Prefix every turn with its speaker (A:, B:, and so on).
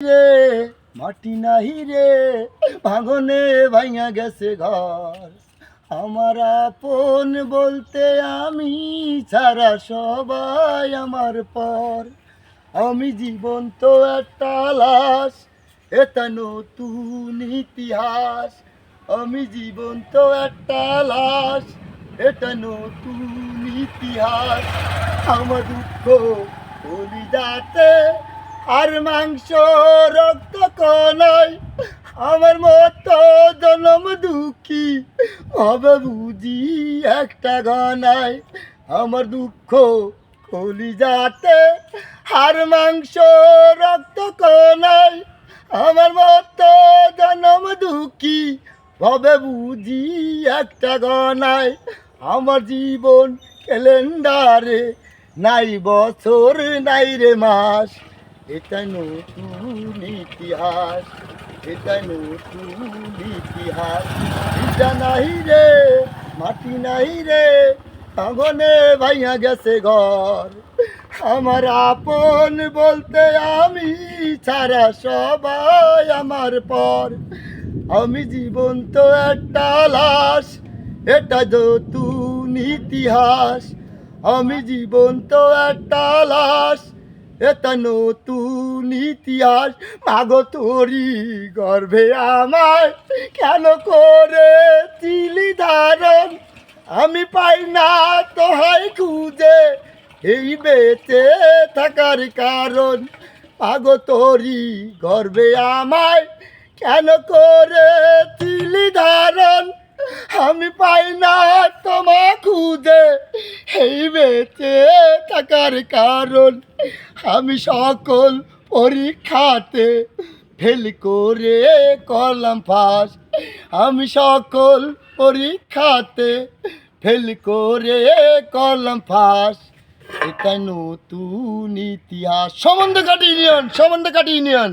A: রে মাটি নাহি রে ভাঙনে ভাঙা গেছে ঘর। আমার আপন বলতে আমি ছাড়া সবাই আমার পর। আমি জীবন্ত একটা লাশ, এটা নতুন ইতিহাস। আমি জীবন্ত একটা লাশ, এটা নতুন ইতিহাস। আমার দুঃখ কলিজাতে আর মাংস রক্ত কনাই। আমার মতো জনম দুঃখী হবে বুঝি একটা গনায়। আমার দুঃখ কলিজাতে আর মাংস রক্ত কনাই। আমার মতো জনম দুঃখী হবে বুঝি একটা গনায়। আমার জীবন ক্যালেন্ডারে নাই বছর নাই রে মাস, এটা নতুন ইতিহাস, এটা নতুন ইতিহাস। এটা নাই রে মাটি নাই রে আগুনে ভাইয়া গেছে ঘর। আমার আপন বলতে আমি ছাড়া সবাই আমার পর। আমি জীবন্ত একটা লাশ, এটা নতুন ইতিহাস। আমি জীবন্ত একটা লাশ, এটা নতুন ইতিহাস। মাগো তোরি গর্ভে আমায় কেন করে চিলি ধারণ। আমি পাই না তোহাই খুঁজে এই বেঁচে থাকার কারণ। মাগো তোরি গর্ভে আমায় কেন করে চিলি ধারণ। আমি পাই না তোমা খুঁজে এই বেঁচে থাকার কারণ। আমি সকল পরীক্ষাতে ফেল করে করলাম পাস। আমি সকল পরীক্ষাতে ফেল করে করলাম পাস। এটা নতুন ইতিহাস। সম্বন্ধ কাটি ইউনিয়ন, সম্বন্ধ কাটি ইউনিয়ন।